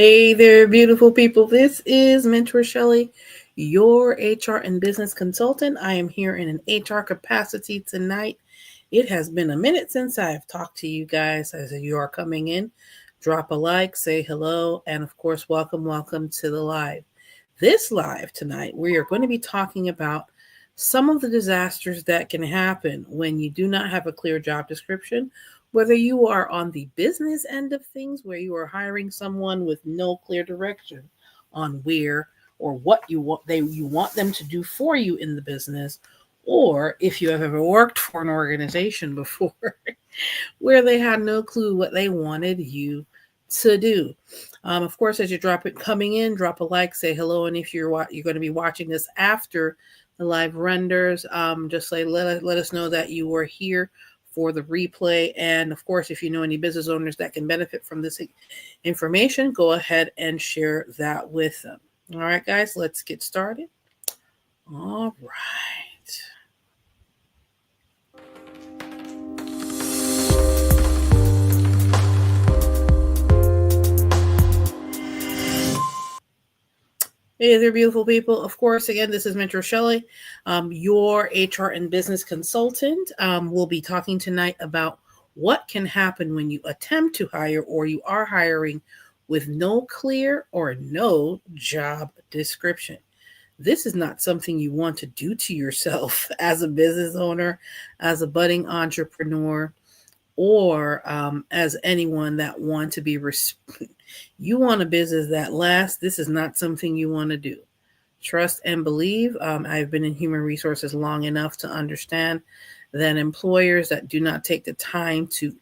Hey there, beautiful people. This is Mentor Shelley, your HR and business consultant. I am here in an HR capacity tonight. It has been a minute since I've talked to you guys. As you are coming in, drop a like, say hello, and of course, welcome to the live. This live tonight, we are going to be talking about some of the disasters that can happen when you do not have a clear job description, whether you are on the business end of things, where you are hiring someone with no clear direction on where or what you want them to do for you in the business, or if you have ever worked for an organization before where they had no clue what they wanted you to do. Of course, as you drop it coming in, drop a like, say hello, and if you're going to be watching this after the live renders, just let us know that you were here for the replay. And of course, if you know any business owners that can benefit from this information, go ahead and share that with them. All right, guys, let's get started. All right. Hey there, beautiful people. Of course, again, this is Mentor Shelley, your HR and business consultant. We'll be talking tonight about what can happen when you attempt to hire or you are hiring with no clear or no job description. This is not something you want to do to yourself as a business owner, as a budding entrepreneur, or as anyone that want to be you want a business that lasts. This is not something you want to do. Trust and believe. I've been in human resources long enough to understand that employers that do not take the time to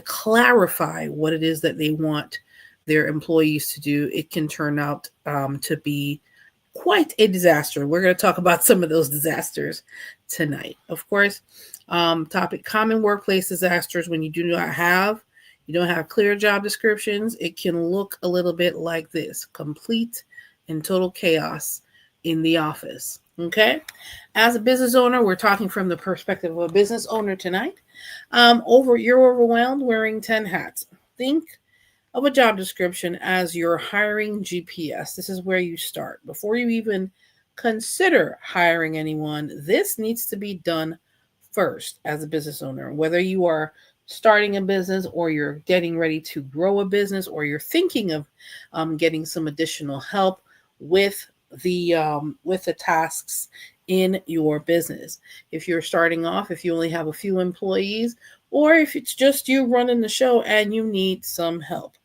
clarify what it is that they want their employees to do, it can turn out to be quite a disaster. We're going to talk about some of those disasters tonight. Of course, topic: common workplace disasters when you don't have clear job descriptions. It can look a little bit like this: complete and total chaos in the office. Okay. As a business owner, we're talking from the perspective of a business owner tonight. You're overwhelmed wearing 10 hats. Think of a job description as your hiring GPS. This is where you start. Before you even consider hiring anyone, this needs to be done first as a business owner. Whether you are starting a business or you're getting ready to grow a business or you're thinking of getting some additional help with the tasks in your business. If you're starting off, if you only have a few employees, or if it's just you running the show and you need some help.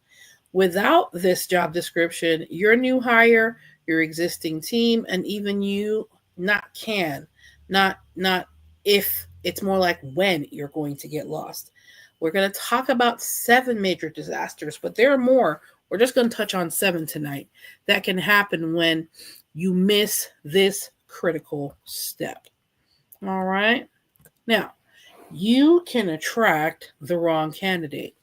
Without this job description, your new hire, your existing team, and even you not if, it's more like when you're going to get lost. We're going to talk about 7 major disasters, but there are more. We're just going to touch on 7 tonight that can happen when you miss this critical step. All right. Now, you can attract the wrong candidate.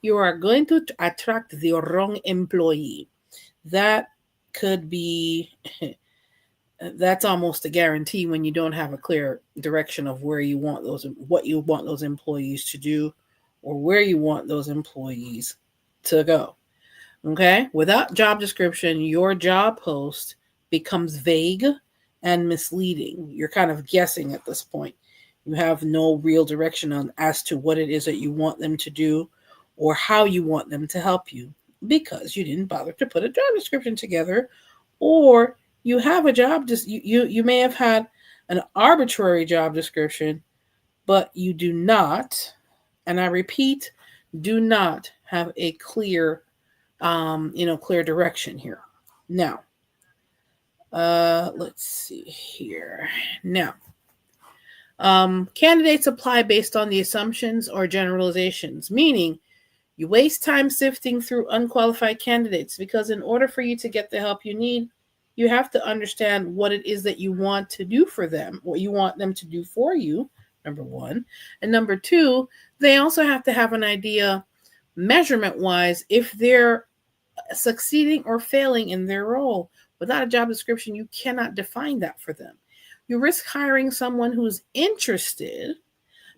You are going to attract the wrong employee. That could be, that's almost a guarantee when you don't have a clear direction of what you want those employees to do, or where you want those employees to go. Okay? Without job description, your job post becomes vague and misleading. You're kind of guessing at this point. You have no real direction as to what it is that you want them to do or how you want them to help you, because you didn't bother to put a job description together, or you have a job, you may have had an arbitrary job description, but you do not, and I repeat, do not have a clear direction here. Now, let's see here. Now, candidates apply based on the assumptions or generalizations, meaning you waste time sifting through unqualified candidates, because in order for you to get the help you need, you have to understand what it is that you want to do for them, what you want them to do for you, number one. And number two, they also have to have an idea, measurement-wise, if they're succeeding or failing in their role. Without a job description, you cannot define that for them. You risk hiring someone who's interested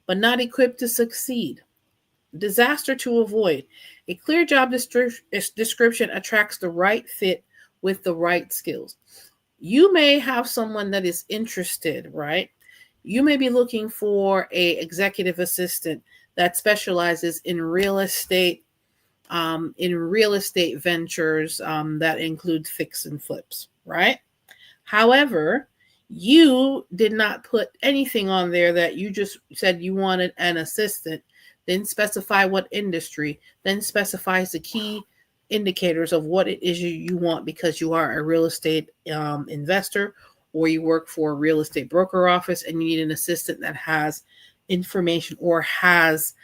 but not equipped to succeed. Disaster to avoid. A clear job description attracts the right fit with the right skills. You may have someone that is interested, right? You may be looking for a executive assistant that specializes in real estate ventures that include fix and flips, right? However, you did not put anything on there that you just said you wanted an assistant, then specify what industry, then specifies the key indicators of what it is you want because you are a real estate investor or you work for a real estate broker office and you need an assistant that has information or has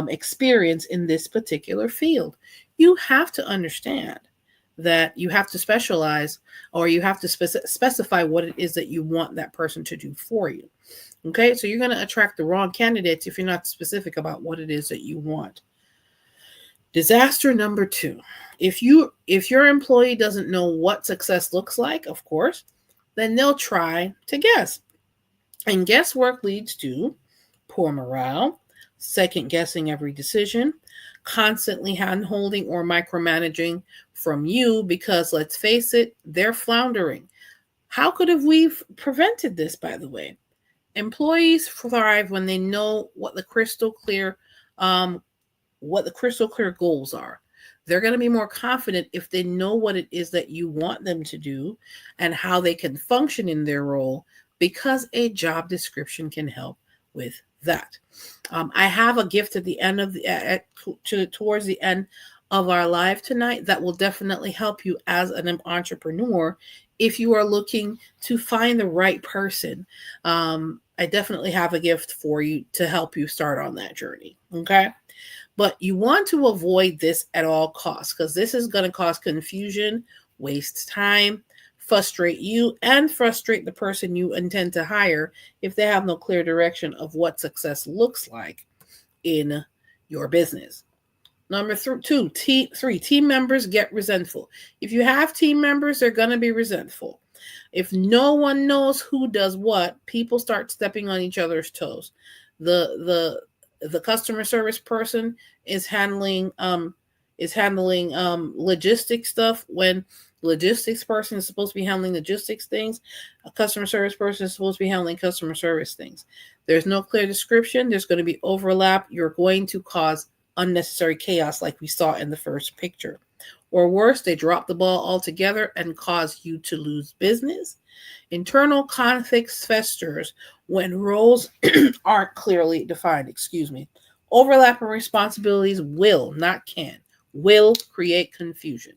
experience in this particular field. You have to understand that you have to specialize or you have to specify what it is that you want that person to do for you. Okay, so you're going to attract the wrong candidates if you're not specific about what it is that you want. Disaster number 2. If your employee doesn't know what success looks like, of course, then they'll try to guess. And guesswork leads to poor morale, second guessing every decision, constantly hand-holding or micromanaging from you because, let's face it, they're floundering. How could have we prevented this, by the way? Employees thrive when they know what the crystal clear goals are. They're going to be more confident if they know what it is that you want them to do and how they can function in their role because a job description can help with that. I have a gift at the end of towards the end of our live tonight that will definitely help you as an entrepreneur if you are looking to find the right person. I definitely have a gift for you to help you start on that journey. Okay. But you want to avoid this at all costs because this is going to cause confusion, waste time, frustrate you, and frustrate the person you intend to hire if they have no clear direction of what success looks like in your business. Number 2, team members get resentful. If you have team members, they're going to be resentful. If no one knows who does what, people start stepping on each other's toes. The customer service person is handling logistics stuff when logistics person is supposed to be handling logistics things. A customer service person is supposed to be handling customer service things. There's no clear description. There's going to be overlap. You're going to cause unnecessary chaos like we saw in the first picture. Or worse, they drop the ball altogether and cause you to lose business. Internal conflicts festers when roles aren't clearly defined. Overlapping responsibilities will, not can, will create confusion.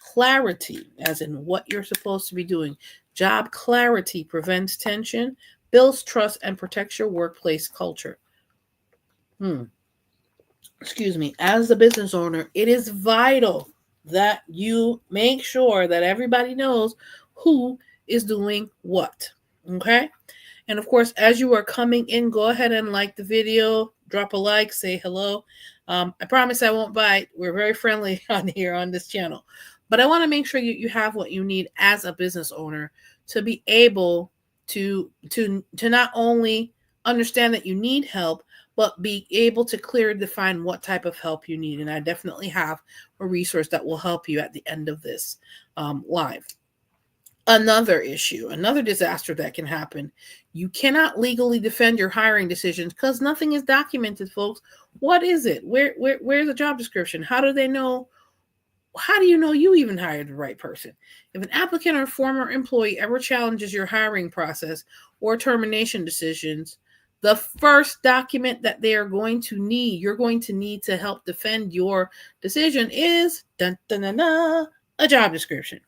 Clarity, as in what you're supposed to be doing. Job clarity prevents tension, builds trust, and protects your workplace culture. As the business owner, it is vital that you make sure that everybody knows who is doing what. Okay? And of course, as you are coming in, go ahead and like the video, drop a like, say hello. I promise I won't bite. We're very friendly on here on this channel. But I want to make sure you have what you need as a business owner to be able to not only understand that you need help, but be able to clearly define what type of help you need. And I definitely have a resource that will help you at the end of this live. Another issue, another disaster that can happen. You cannot legally defend your hiring decisions because nothing is documented, folks. What is it? Where's the job description? How do they know? How do you know you even hired the right person? If an applicant or former employee ever challenges your hiring process or termination decisions, the first document that you're going to need to help defend your decision is a job description.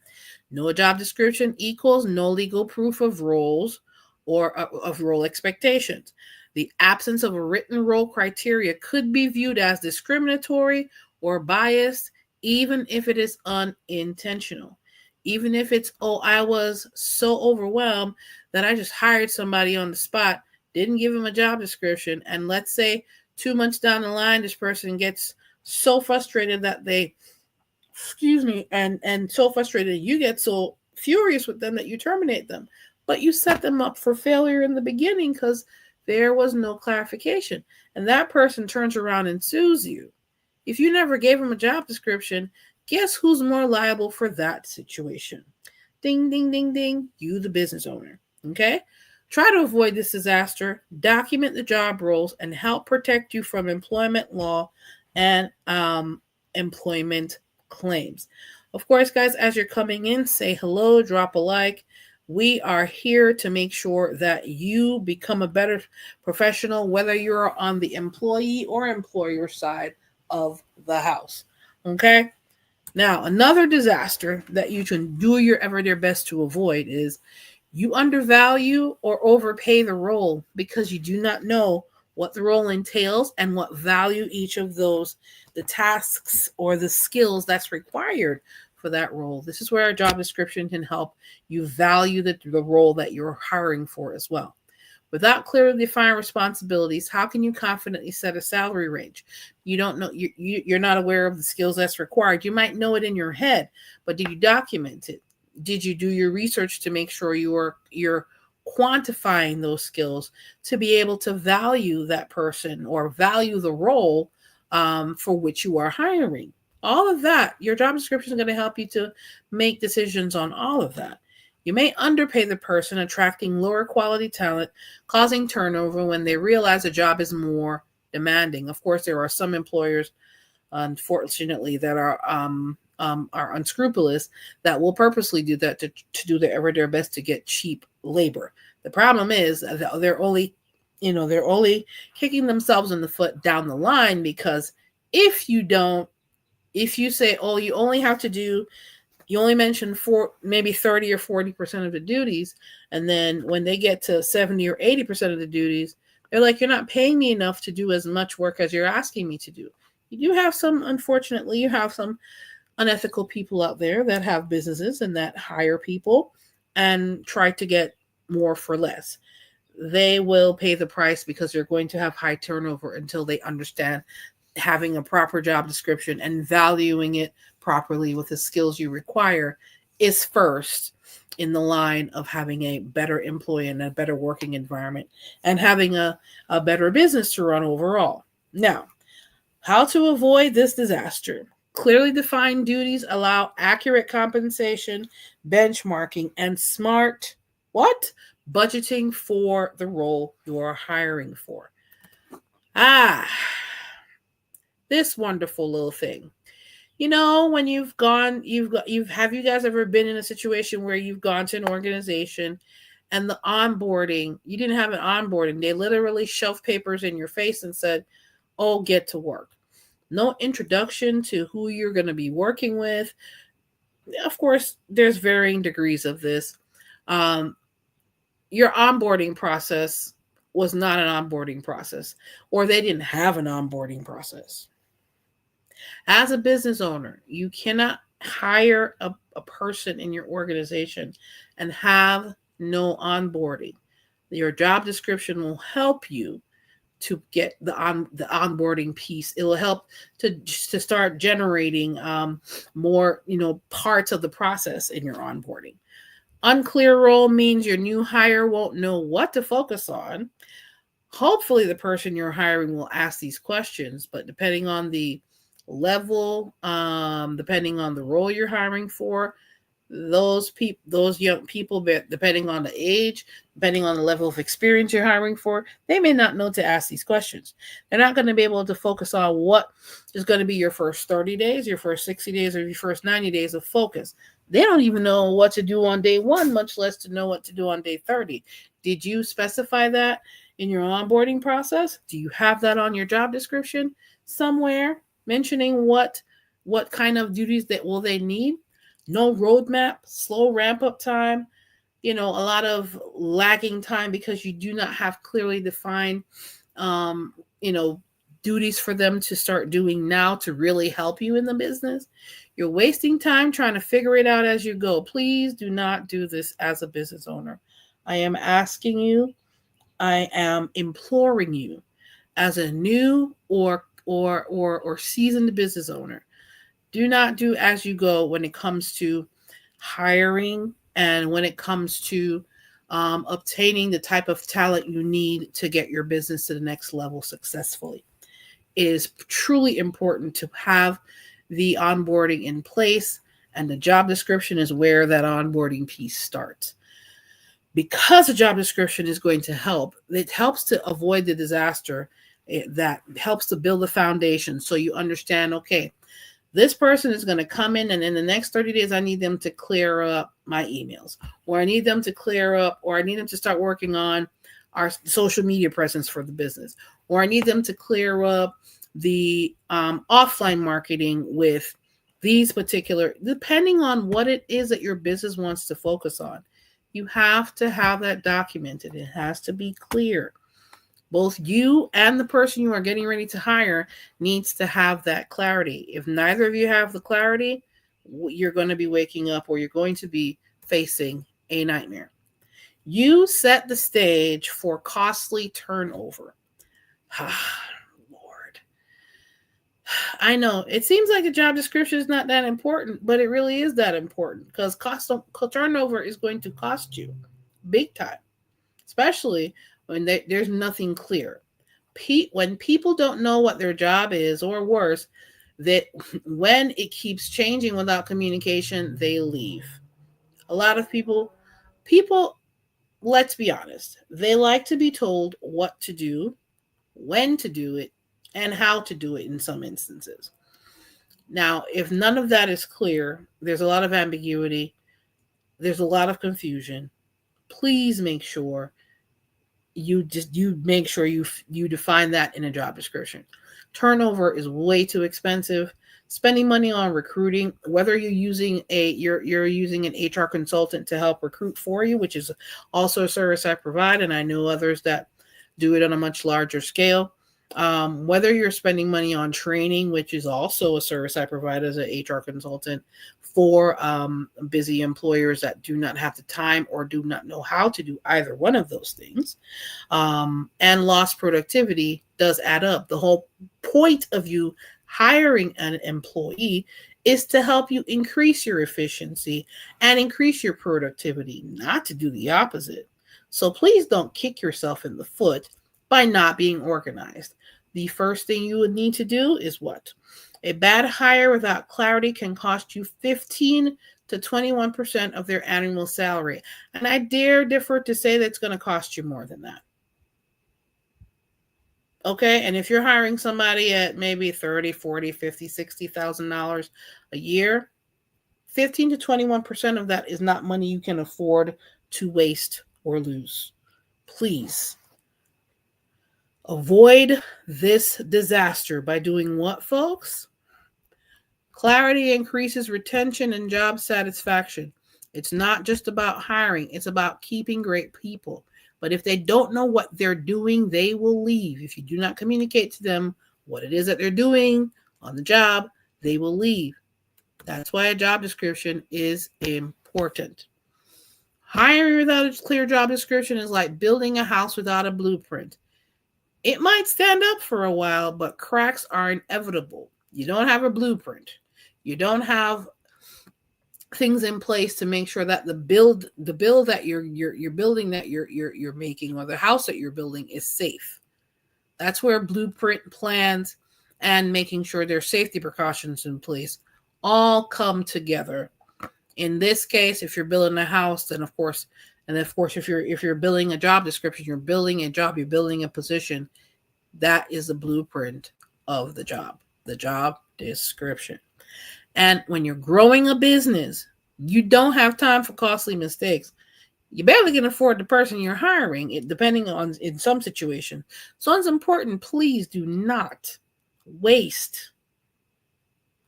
No job description equals no legal proof of roles or of role expectations. The absence of a written role criteria could be viewed as discriminatory or biased, even if it is unintentional. Even if it's, I was so overwhelmed that I just hired somebody on the spot, didn't give him a job description, and let's say 2 months down the line, this person gets so frustrated that and so frustrated, you get so furious with them that you terminate them. But you set them up for failure in the beginning because there was no clarification. And that person turns around and sues you. If you never gave them a job description, guess who's more liable for that situation? Ding, ding, ding, ding. You, the business owner. Okay? Try to avoid this disaster, document the job roles, and help protect you from employment law and employment claims. Of course, guys, as you're coming in, say hello, drop a like. We are here to make sure that you become a better professional, whether you're on the employee or employer side of the house. Okay? Now, another disaster that you can do your ever their best to avoid is you undervalue or overpay the role because you do not know what the role entails and what value each of those, the tasks or the skills that's required for that role. This is where a job description can help you value the role that you're hiring for as well. Without clearly defined responsibilities, how can you confidently set a salary range? You don't know, you're not aware of the skills that's required. You might know it in your head, but did you document it? Did you do your research to make sure you're quantifying those skills to be able to value that person or value the role for which you are hiring? All of that, your job description is going to help you to make decisions on all of that. You may underpay the person, attracting lower quality talent, causing turnover when they realize a job is more demanding. Of course, there are some employers, unfortunately, that are unscrupulous that will purposely do that to do their best to get cheap labor. The problem is that they're only kicking themselves in the foot down the line, because if you say, oh, you only mention maybe 30 or 40% of the duties, and then when they get to 70 or 80% of the duties, they're like, you're not paying me enough to do as much work as you're asking me to do. Unfortunately, you have some unethical people out there that have businesses and that hire people and try to get more for less. They will pay the price because they're going to have high turnover until they understand having a proper job description and valuing it properly with the skills you require is first in the line of having a better employee and a better working environment and having a better business to run overall. Now, how to avoid this disaster? Clearly defined duties allow accurate compensation, benchmarking, and smart budgeting for the role you are hiring for. This wonderful little thing. When have you guys ever been in a situation where you've gone to an organization and the onboarding, you didn't have an onboarding. They literally shoved papers in your face and said, oh, get to work. No introduction to who you're going to be working with. Of course, there's varying degrees of this. Your onboarding process was not an onboarding process, or they didn't have an onboarding process. As a business owner, you cannot hire a person in your organization and have no onboarding. Your job description will help you to get the onboarding piece. It will help to start generating more, parts of the process in your onboarding. Unclear role means your new hire won't know what to focus on. Hopefully the person you're hiring will ask these questions, but depending on the level, depending on the role you're hiring for, those young people, depending on the age, depending on the level of experience you're hiring for, they may not know to ask these questions. They're not going to be able to focus on what is going to be your first 30 days, your first 60 days, or your first 90 days of focus. They don't even know what to do on day 1, much less to know what to do on day 30. Did you specify that in your onboarding process? Do you have that on your job description somewhere, mentioning what kind of duties that will they need? No roadmap, slow ramp up time, a lot of lagging time because you do not have clearly defined, duties for them to start doing now to really help you in the business. You're wasting time trying to figure it out as you go. Please do not do this as a business owner. I am asking you, I am imploring you as a new or seasoned business owner. Do not do as you go when it comes to hiring and when it comes to obtaining the type of talent you need to get your business to the next level successfully. is truly important to have the onboarding in place, and the job description is where that onboarding piece starts. Because a job description is going to help, it helps to avoid the disaster. That helps to build a foundation so you understand, okay, this person is going to come in, and in the next 30 days, I need them to clear up my emails, or I need them to clear up, or I need them to start working on our social media presence for the business, or I need them to clear up the offline marketing with these particular, depending on what it is that your business wants to focus on. You have to have that documented. It has to be clear. Both you and the person you are getting ready to hire needs to have that clarity. If neither of you have the clarity, you're going to be waking up, or you're going to be facing a nightmare. You set the stage for costly turnover. Lord. I know it seems like a job description is not that important, but it really is that important, because turnover is going to cost you big time, especially when there's nothing clear. When people don't know what their job is, or worse, that when it keeps changing without communication, they leave. A lot of people, let's be honest, they like to be told what to do, when to do it, and how to do it in some instances. Now, if none of that is clear, there's a lot of ambiguity, there's a lot of confusion. Please make sure you define that in a job description. Turnover is way too expensive. Spending money on recruiting, whether you're using an HR consultant to help recruit for you, which is also a service I provide, and I know others that do it on a much larger scale. Whether you're spending money on training, which is also a service I provide as an HR consultant for busy employers that do not have the time or do not know how to do either one of those things, and lost productivity does add up. The whole point of you hiring an employee is to help you increase your efficiency and increase your productivity, not to do the opposite. So please don't kick yourself in the foot by not being organized. The first thing you would need to do is what? A bad hire without clarity can cost you 15 to 21% of their annual salary. And I dare differ to say that it's going to cost you more than that. Okay, and if you're hiring somebody at maybe $30, $40, $50, $60,000 a year, 15 to 21% of that is not money you can afford to waste or lose. Please avoid this disaster by doing what, folks? Clarity increases retention and job satisfaction. It's not just about hiring, it's about keeping great people. But if they don't know what they're doing, they will leave. If you do not communicate to them what it is that they're doing on the job, they will leave. That's why a job description is important. Hiring without a clear job description is like building a house without a blueprint. It might stand up for a while, but cracks are inevitable. You don't have a blueprint. You don't have things in place to make sure that the build that you're building, that you're making, or the house that you're building is safe. That's where blueprint plans and making sure there's safety precautions in place all come together. In this case, if you're building a house, then of course, if you're building a job description, you're building a job, you're building a position, that is the blueprint of the job description. And when you're growing a business, you don't have time for costly mistakes. You barely can afford the person you're hiring, depending on in some situations. So it's important, please do not waste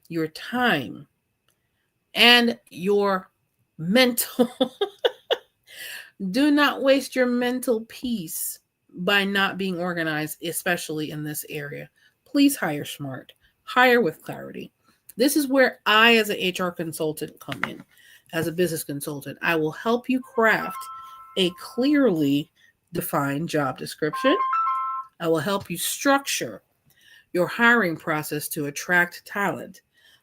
your time and your mental do not waste your mental peace by not being organized, especially in this area. Please hire smart, hire with clarity. This is where I, as an HR consultant, come in. As a business consultant, I will help you craft a clearly defined job description. I will help you structure your hiring process to attract talent.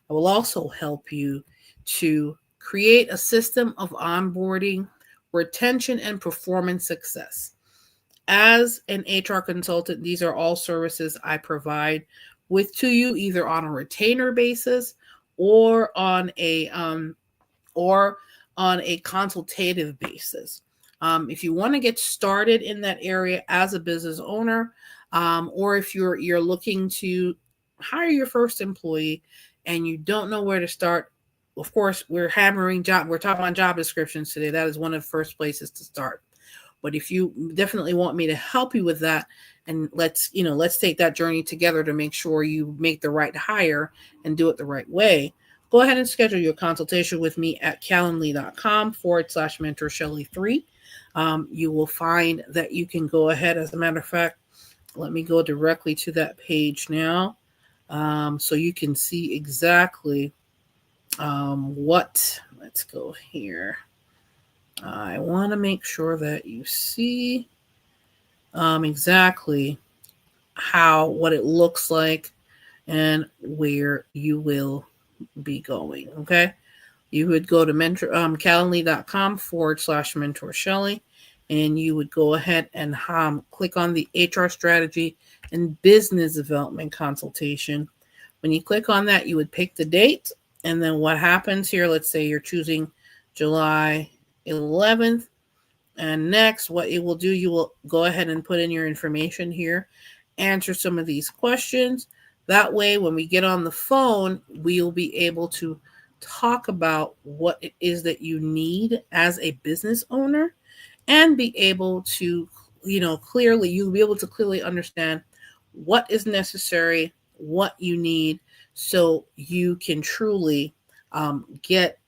I will also help you to create a system of onboarding, retention, and performance success. As an HR consultant, these are all services I provide to you either on a retainer basis or on a consultative basis. If you want to get started in that area as a business owner, or if you're looking to hire your first employee and you don't know where to start, of course, we're talking about job descriptions today. That is one of the first places to start. But if you definitely want me to help you with that, and let's take that journey together to make sure you make the right hire and do it the right way, go ahead and schedule your consultation with me at calendly.com/mentor Shelly3. You will find that you can go ahead. As a matter of fact, let me go directly to that page now, so you can see exactly what. Let's go here. I want to make sure that you see exactly what it looks like and where you will be going. Okay. You would go to calendly.com/mentor Shelly, and you would go ahead and click on the HR strategy and business development consultation. When you click on that, you would pick the date, and then what happens here, let's say you're choosing July 11th. And next, what it will do, you will go ahead and put in your information here, answer some of these questions. That way, when we get on the phone, we'll be able to talk about what it is that you need as a business owner, and be able to, you'll be able to clearly understand what is necessary, what you need, so you can truly get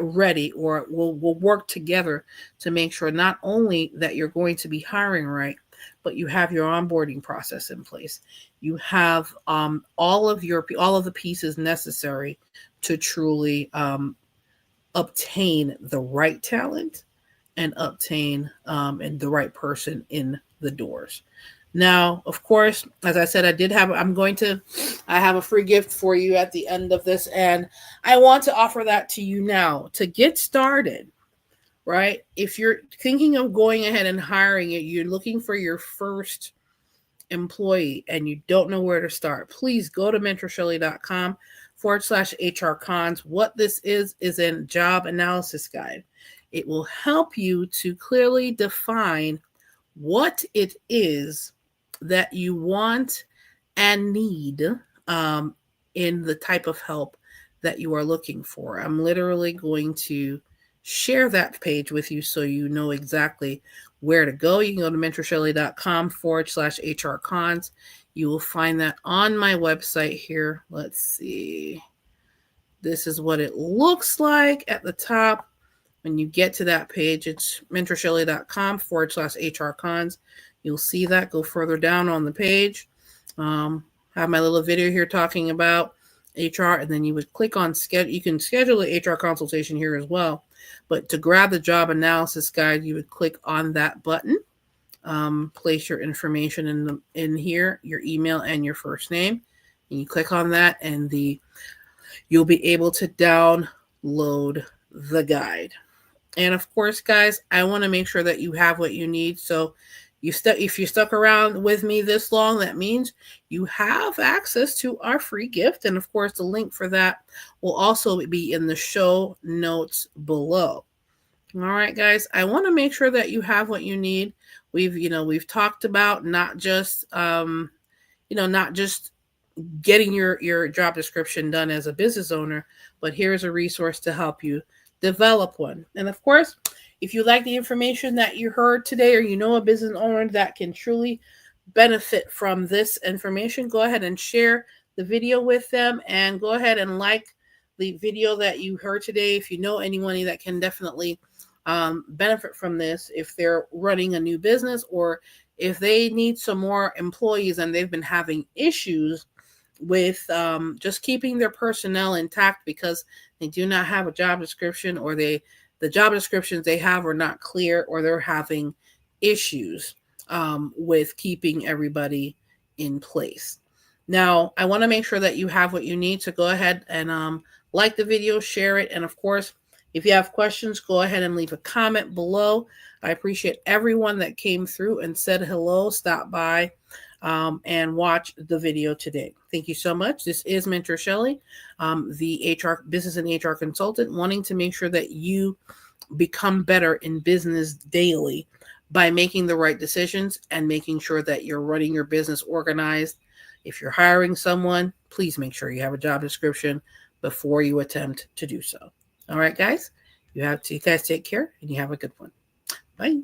ready, or we'll work together to make sure not only that you're going to be hiring right, but you have your onboarding process in place. You have all of the pieces necessary to truly obtain the right talent and obtain and the right person in the doors. Now, of course, as I said, I have a free gift for you at the end of this, and I want to offer that to you now to get started, right? If you're thinking of going ahead and hiring it, you're looking for your first employee and you don't know where to start, please go to mentorshelly.com/HR cons. What this is a job analysis guide. It will help you to clearly define what it is that you want and need in the type of help that you are looking for. I'm literally going to share that page with you so you know exactly where to go. You can go to mentorshelly.com/HR cons. You will find that on my website here. Let's see. This is what it looks like at the top. When you get to that page, it's mentorshelly.com/HR cons. You'll see that. Go further down on the page. Have my little video here talking about HR, and then you would click on schedule. You can schedule an HR consultation here as well. But to grab the job analysis guide, you would click on that button. Place your information in here, your email and your first name. And you click on that, and you'll be able to download the guide. And of course, guys, I want to make sure that you have what you need. So if you stuck around with me this long, that means you have access to our free gift. And of course, the link for that will also be in the show notes below. All right, guys, I want to make sure that you have what you need. We've talked about not just getting your job description done as a business owner, but here's a resource to help you develop one. And of course, if you like the information that you heard today, or you know a business owner that can truly benefit from this information, go ahead and share the video with them, and go ahead and like the video that you heard today. If you know anyone that can definitely benefit from this, if they're running a new business, or if they need some more employees and they've been having issues with just keeping their personnel intact because they do not have a job description, or the job descriptions they have are not clear, or they're having issues with keeping everybody in place. Now, I want to make sure that you have what you need, to go ahead and like the video, share it, and of course, if you have questions, go ahead and leave a comment below. I appreciate everyone that came through and said hello, stopped by. and watch the video today. Thank you so much. This is Mentor Shelley, the HR business and HR consultant, wanting to make sure that you become better in business daily by making the right decisions and making sure that you're running your business organized. If you're hiring someone, please make sure you have a job description before you attempt to do so. All right, guys, you guys take care and you have a good one. Bye.